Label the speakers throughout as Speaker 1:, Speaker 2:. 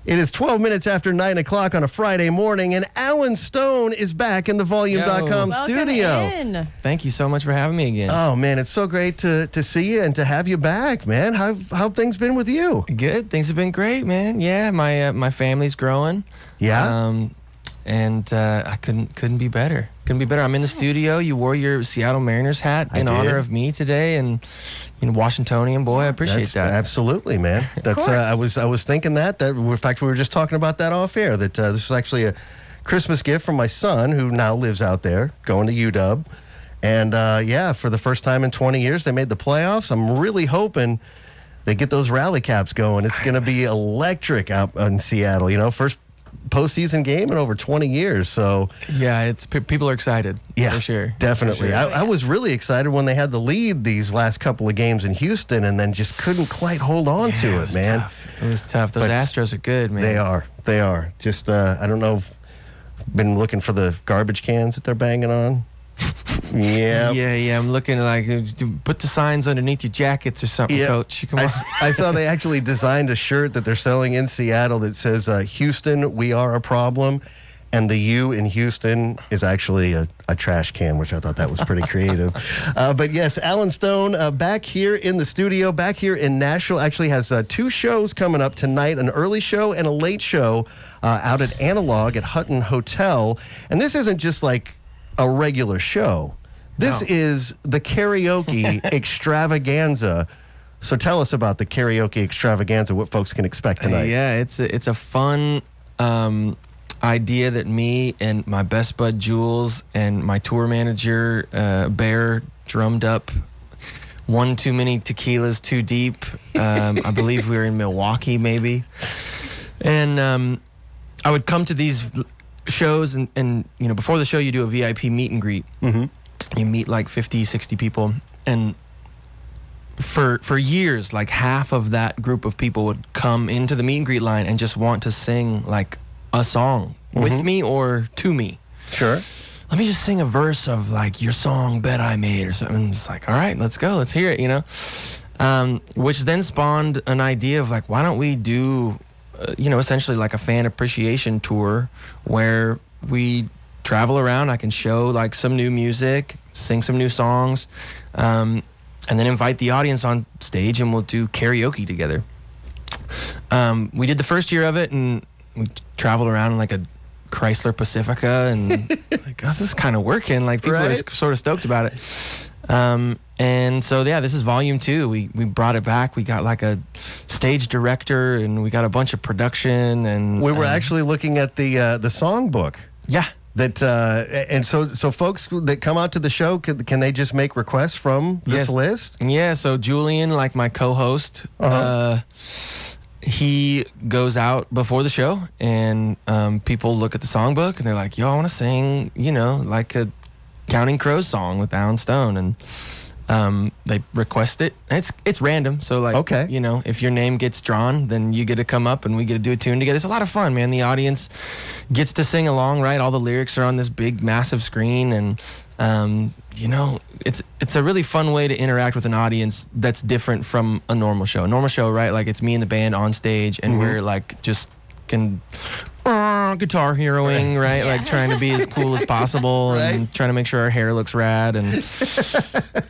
Speaker 1: It is 12 minutes after 9 o'clock on a Friday morning, and Alan Stone is back in the Volume.com studio.
Speaker 2: In.
Speaker 3: Thank you so much for having me again.
Speaker 1: Oh, man, it's so great to see you and to have you back, man. How things been with you?
Speaker 3: Good. Things have been great, man. Yeah, my family's growing.
Speaker 1: Yeah?
Speaker 3: I couldn't be better. Couldn't be better. I'm in the studio. You wore your Seattle Mariners hat in honor of me today, and Washingtonian boy. I appreciate that.
Speaker 1: Absolutely, man. That's I was thinking that. In fact, we were just talking about that off air. That this is actually a Christmas gift from my son, who now lives out there, going to UW, and for the first time in 20 years, they made the playoffs. I'm really hoping they get those rally caps going. It's going to be electric out in Seattle. First postseason game in over 20 years. So
Speaker 3: yeah, people are excited.
Speaker 1: Yeah,
Speaker 3: for sure.
Speaker 1: Definitely.
Speaker 3: For sure.
Speaker 1: I was really excited when they had the lead these last couple of games in Houston, and then just couldn't quite hold on to it, man.
Speaker 3: Tough. It was tough. Those Astros are good, man.
Speaker 1: They are. Just I don't know. Been looking for the garbage cans that they're banging on. Yeah.
Speaker 3: I'm looking like put the signs underneath your jackets or something, Coach. Come on.
Speaker 1: I saw they actually designed a shirt that they're selling in Seattle that says Houston, we are a problem. And the U in Houston is actually a trash can, which I thought that was pretty creative. But yes, Alan Stone back here in the studio, back here in Nashville, actually has 2 shows coming up tonight, an early show and a late show out at Analog at Hutton Hotel. And this isn't just like a regular show. This is the karaoke extravaganza. So tell us about the karaoke extravaganza, what folks can expect tonight.
Speaker 3: It's a fun idea that me and my best bud Jules and my tour manager Bear drummed up. One too many tequilas too deep. I believe we were in Milwaukee maybe. And I would come to these shows and before the show you do a VIP meet and greet. Mm-hmm. You meet like 50, 60 people, and for years, like half of that group of people would come into the meet and greet line and just want to sing like a song with me or to me.
Speaker 1: Sure.
Speaker 3: Let me just sing a verse of like your song Bet I Made or something. It's like, all right, let's go, let's hear it, which then spawned an idea of like, why don't we do essentially like a fan appreciation tour where we travel around. I can show like some new music, sing some new songs, and then invite the audience on stage and we'll do karaoke together. We did the first year of it and we traveled around in like a Chrysler Pacifica and like, this is kind of working. Like people are sort of stoked about it. And so, this is volume 2. We brought it back. We got like a stage director and we got a bunch of production. And
Speaker 1: we were actually looking at the songbook.
Speaker 3: Yeah.
Speaker 1: That and so folks that come out to the show, can they just make requests from this list?
Speaker 3: Yeah. So Julian, like my co-host, he goes out before the show, and people look at the songbook and they're like, "Yo, I want to sing, like a Counting Crows song with Alan Stone," and they request it. It's random, so like, if your name gets drawn, then you get to come up and we get to do a tune together. It's a lot of fun, man. The audience gets to sing along, right? All the lyrics are on this big, massive screen, and it's a really fun way to interact with an audience that's different from a normal show. A normal show, right? Like it's me and the band on stage, and we're like just guitar heroing, right? Like trying to be as cool as possible and trying to make sure our hair looks rad. And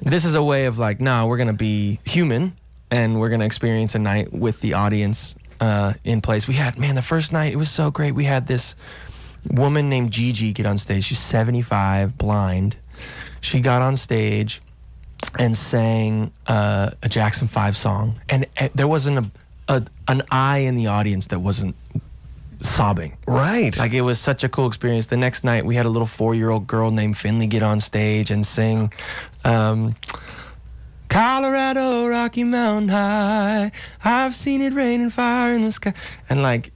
Speaker 3: this is a way of like, we're going to be human and we're going to experience a night with the audience in place. We had, the first night, it was so great. We had this woman named Gigi get on stage. She's 75, blind. She got on stage and sang a Jackson 5 song. And there wasn't an eye in the audience that wasn't sobbing.
Speaker 1: Right.
Speaker 3: Like it was such a cool experience. The next night we had a little 4-year-old girl named Finley get on stage and sing Colorado, Rocky Mountain High, I've seen it rain and fire in the sky. And like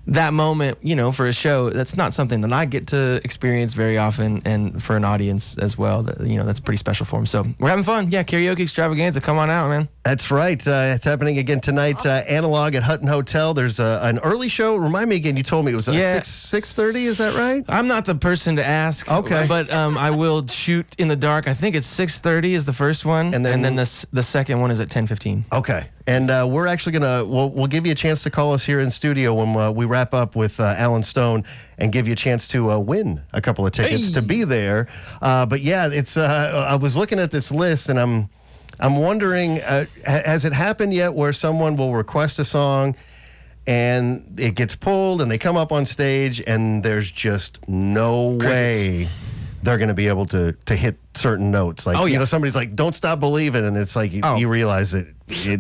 Speaker 3: that moment, for a show, that's not something that I get to experience very often, and for an audience as well, that's pretty special for them. So we're having fun. Yeah, karaoke extravaganza. Come on out, man.
Speaker 1: That's right. It's happening again tonight. Analog at Hutton Hotel. There's an early show. Remind me again. You told me it was 6:30. Is that right?
Speaker 3: I'm not the person to ask.
Speaker 1: Okay,
Speaker 3: but I will shoot in the dark. I think it's 6:30 is the first one, and then the second one is at 10:15.
Speaker 1: Okay. And we're actually we'll give you a chance to call us here in studio when we wrap up with Alan Stone and give you a chance to win a couple of tickets to be there. But yeah, it's I was looking at this list and I'm wondering, has it happened yet where someone will request a song and it gets pulled and they come up on stage and there's just no way they're going to be able to hit certain notes? Like, you know, somebody's like, "Don't Stop Believing," and it's like you realize it.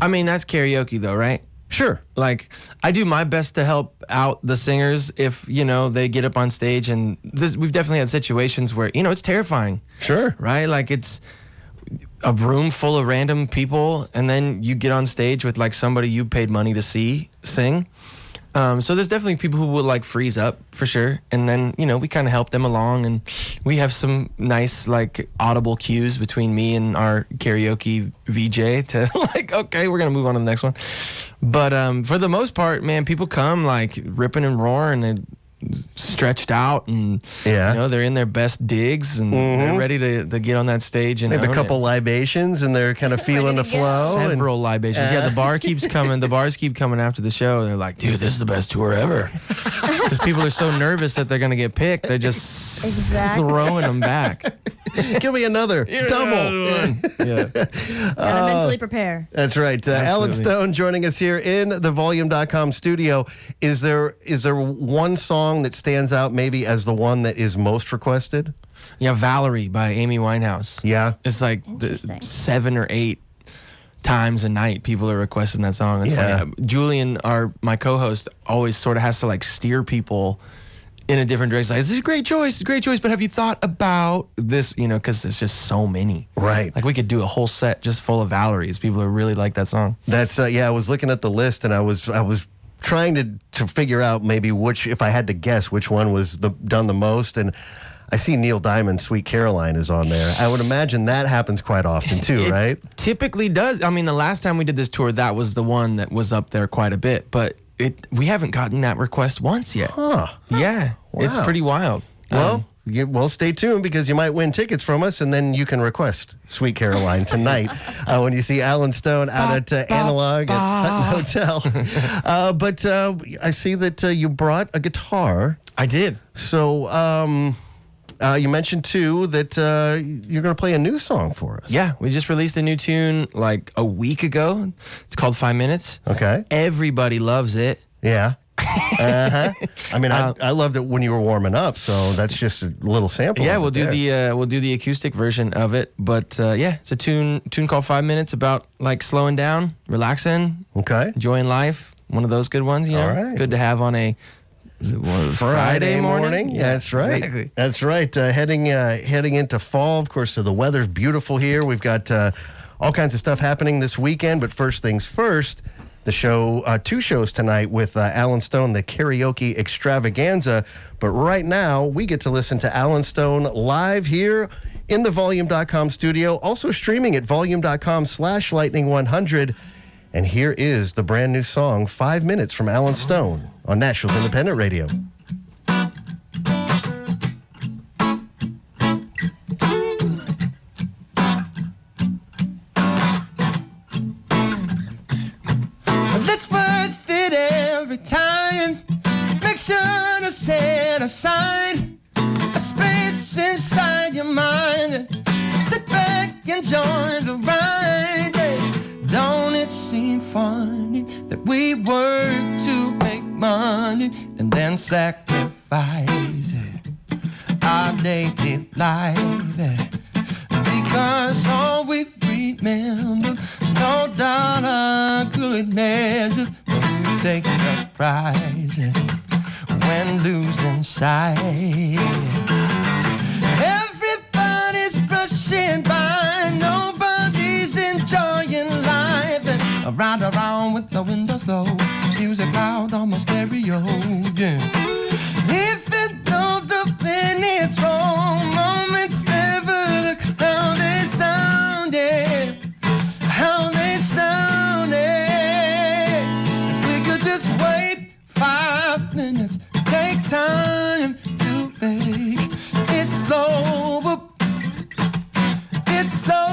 Speaker 3: I mean, that's karaoke though, right?
Speaker 1: Sure.
Speaker 3: Like, I do my best to help out the singers if, you know, they get up on stage, and we've definitely had situations where, you know, it's terrifying.
Speaker 1: Sure.
Speaker 3: Right? Like, it's a room full of random people, and then you get on stage with like somebody you paid money to see sing. So there's definitely people who will like freeze up for sure, and then, you know, we kind of help them along, and we have some nice like audible cues between me and our karaoke VJ to like, okay, we're gonna move on to the next one. But for the most part, man, people come like ripping and roaring and stretched out, and you know, they're in their best digs, and they're ready to get on that stage and
Speaker 1: they have a couple libations and they're kind of feeling the flow.
Speaker 3: Several libations. Yeah, the bar keeps coming. The bars keep coming after the show. They're like, "Dude, this is the best tour ever." Because people are so nervous that they're gonna get picked, they're just throwing them back.
Speaker 1: Give me another double.
Speaker 2: Gotta mentally prepare.
Speaker 1: That's right. Alan Stone joining us here in the Volume.com studio. Is there one song that stands out maybe as the one that is most requested?
Speaker 3: Yeah, Valerie by Amy Winehouse.
Speaker 1: Yeah.
Speaker 3: It's like 7 or 8 times a night people are requesting that song. It's funny. Julian, my co-host, always sort of has to like steer people in a different direction. Like, this is a great choice, but have you thought about this? You know, because there's just so many.
Speaker 1: Right.
Speaker 3: Like, we could do a whole set just full of Valeries. People are really like that song.
Speaker 1: That's I was looking at the list and I was trying to figure out maybe if I had to guess which one was done the most, and I see Neil Diamond's "Sweet Caroline" is on there. I would imagine that happens quite often too, right?
Speaker 3: Typically does. I mean, the last time we did this tour, that was the one that was up there quite a bit, but we haven't gotten that request once yet.
Speaker 1: Huh.
Speaker 3: Yeah. Wow. It's pretty wild.
Speaker 1: Well, stay tuned because you might win tickets from us, and then you can request "Sweet Caroline" tonight when you see Alan Stone out at Analog at Hutton Hotel. But I see that you brought a guitar.
Speaker 3: I did.
Speaker 1: So you mentioned, too, that you're going to play a new song for us.
Speaker 3: Yeah, we just released a new tune like a week ago. It's called 5 Minutes.
Speaker 1: Okay.
Speaker 3: Everybody loves it.
Speaker 1: Yeah. I mean, I loved it when you were warming up, so that's just a little sample.
Speaker 3: Yeah, we'll do the acoustic version of it, but yeah, it's a tune called 5 Minutes about like slowing down, relaxing, enjoying life. One of those good ones, you know. All right. Good to have on a Friday morning.
Speaker 1: Yeah, that's right.
Speaker 3: Exactly.
Speaker 1: That's right. Heading into fall, of course. So the weather's beautiful here. We've got all kinds of stuff happening this weekend. But first things first, the show, 2 shows tonight with Alan Stone, the karaoke extravaganza. But right now, we get to listen to Alan Stone live here in the Volume.com studio. Also streaming at Volume.com/Lightning100. And here is the brand new song, 5 Minutes from Alan Stone on Nashville's Independent Radio.
Speaker 4: It's worth it every time. Make sure to set aside a space inside your mind. Sit back, enjoy the ride. Don't it seem funny that we work to make money and then sacrifice our daily life? Because all we remember, no dollar could measure who takes the prize when losing sight. Everybody's brushing by, nobody's enjoying life. And around with the windows low, music loud on my stereo. Yeah. Even though the minutes roll, moments never look how they sounded, how they sounded. If we could just wait 5 minutes, take time to make it slower. It's slower.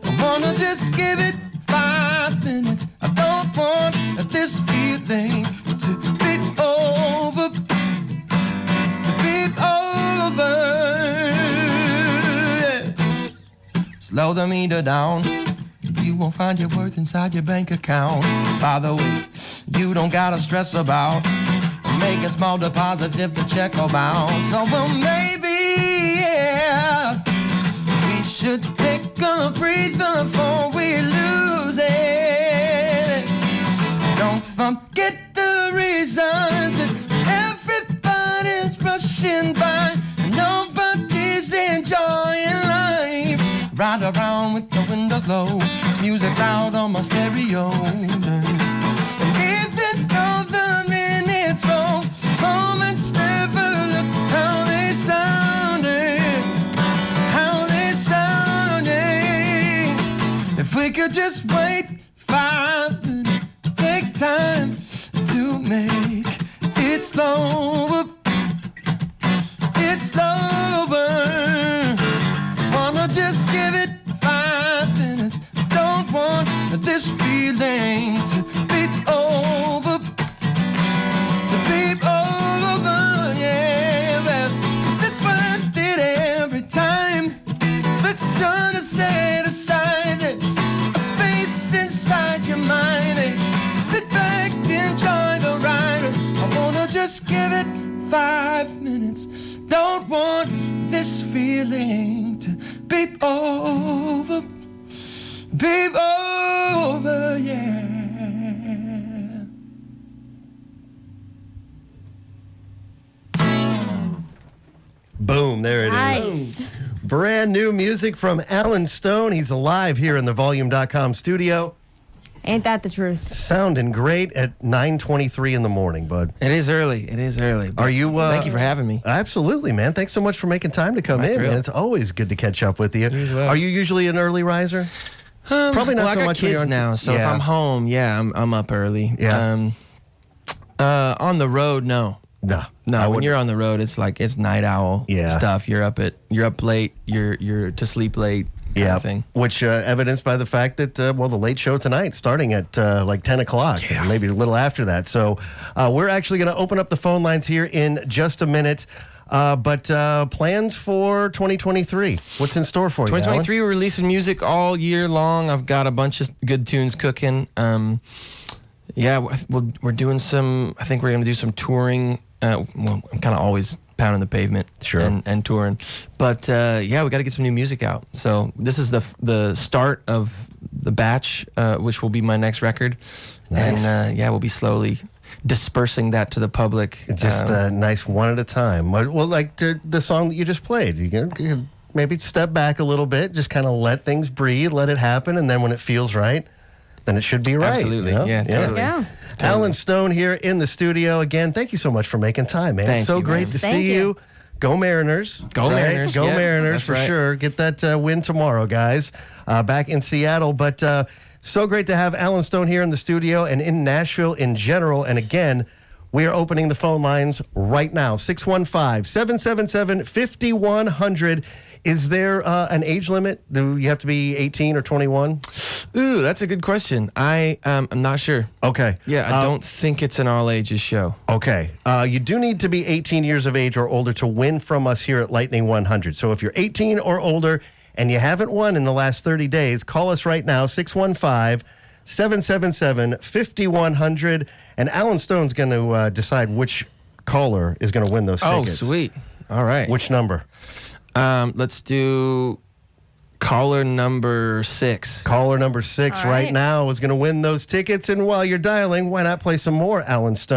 Speaker 4: I wanna just give it 5 slow the meter down. You won't find your worth inside your bank account. By the way, you don't gotta stress about making small deposits if the check will bounce. So well, maybe, yeah, we should take a breather before we lose it. Don't forget the reasons that everybody's rushing by. Nobody's enjoying life. Ride around with the windows low, music loud on my stereo. And even though the minutes roll, moments never look how they sounded, how they sounded. If we could just wait 5 minutes, take time to make it slower. It's slower. Wanna just give it 5 minutes. Don't want this feeling to be over. To be over, yeah. Well, 'cause it's worth it every time. Let's try to set aside a space inside your mind. Sit back, enjoy the ride. I wanna just give it 5 minutes. Don't want this feeling to be over. Be over, yeah.
Speaker 1: Boom, there it is.
Speaker 2: Nice.
Speaker 1: Brand new music from Alan Stone. He's alive here in the Volume.com studio.
Speaker 2: Ain't that the truth?
Speaker 1: Sounding great at 9:23 in the morning, bud.
Speaker 3: It is early. It is early.
Speaker 1: Are you?
Speaker 3: Thank you for having me.
Speaker 1: Absolutely, man. Thanks so much for making time to come
Speaker 3: My
Speaker 1: in,
Speaker 3: thrill.
Speaker 1: man. It's always good to catch up with you.
Speaker 3: as well.
Speaker 1: Are you usually an early riser? Probably not
Speaker 3: well,
Speaker 1: so
Speaker 3: I got
Speaker 1: much when
Speaker 3: kids
Speaker 1: you're on-
Speaker 3: now, so if
Speaker 1: Yeah.
Speaker 3: I'm home, I'm up early.
Speaker 1: Yeah.
Speaker 3: On the road, no.
Speaker 1: No, I
Speaker 3: No, when
Speaker 1: wouldn't-
Speaker 3: you're on the road, it's like it's night owl
Speaker 1: Yeah.
Speaker 3: stuff. You're up late. You're to sleep late. Kind
Speaker 1: Yeah,
Speaker 3: of thing.
Speaker 1: which evidenced by the fact that the late show tonight starting at like 10 o'clock,
Speaker 3: Yeah.
Speaker 1: maybe a little after that. So we're actually going to open up the phone lines here in just a minute. But plans for 2023? What's in store for you,
Speaker 3: 2023, we're releasing music all year long. I've got a bunch of good tunes cooking. We're doing some. I think we're going to do some touring. I'm kind of always pounding the pavement,
Speaker 1: Sure.
Speaker 3: and touring. But we got to get some new music out. So this is the start of the batch, which will be my next record.
Speaker 1: Nice.
Speaker 3: And we'll be slowly dispersing that to the public.
Speaker 1: Just nice one at a time. Well, like the song that you just played, you can maybe step back a little bit, just kind of let things breathe, let it happen, and then when it feels right, then it should be right.
Speaker 3: Absolutely.
Speaker 1: you know?
Speaker 3: Yeah, totally.
Speaker 2: Yeah.
Speaker 1: Alan Stone here in the studio again. Thank you so much for making time, man.
Speaker 3: Thank
Speaker 1: It's so
Speaker 3: you,
Speaker 1: great
Speaker 3: man.
Speaker 1: to
Speaker 2: Thank
Speaker 1: see
Speaker 2: you.
Speaker 1: you. Go Mariners.
Speaker 3: Go Mariners,
Speaker 1: Go
Speaker 3: yeah,
Speaker 1: Mariners
Speaker 3: that's
Speaker 1: for
Speaker 3: right.
Speaker 1: sure. Get that win tomorrow, guys, back in Seattle. But so great to have Alan Stone here in the studio and in Nashville in general. And again, we are opening the phone lines right now. 615-777-5100. Is there an age limit? Do you have to be 18 or 21?
Speaker 3: Ooh, that's a good question. I'm not sure.
Speaker 1: Okay.
Speaker 3: Yeah, I don't think it's an all ages show.
Speaker 1: Okay. You do need to be 18 years of age or older to win from us here at Lightning 100. So if you're 18 or older and you haven't won in the last 30 days, call us right now, 615-777-5100. And Alan Stone's going to decide which caller is going to win those
Speaker 3: Oh,
Speaker 1: tickets.
Speaker 3: sweet. All right.
Speaker 1: Which number?
Speaker 3: Let's do caller number 6.
Speaker 1: Caller number 6
Speaker 2: All
Speaker 1: right
Speaker 2: right.
Speaker 1: now is going to win those tickets. And while you're dialing, why not play some more Alan Stone?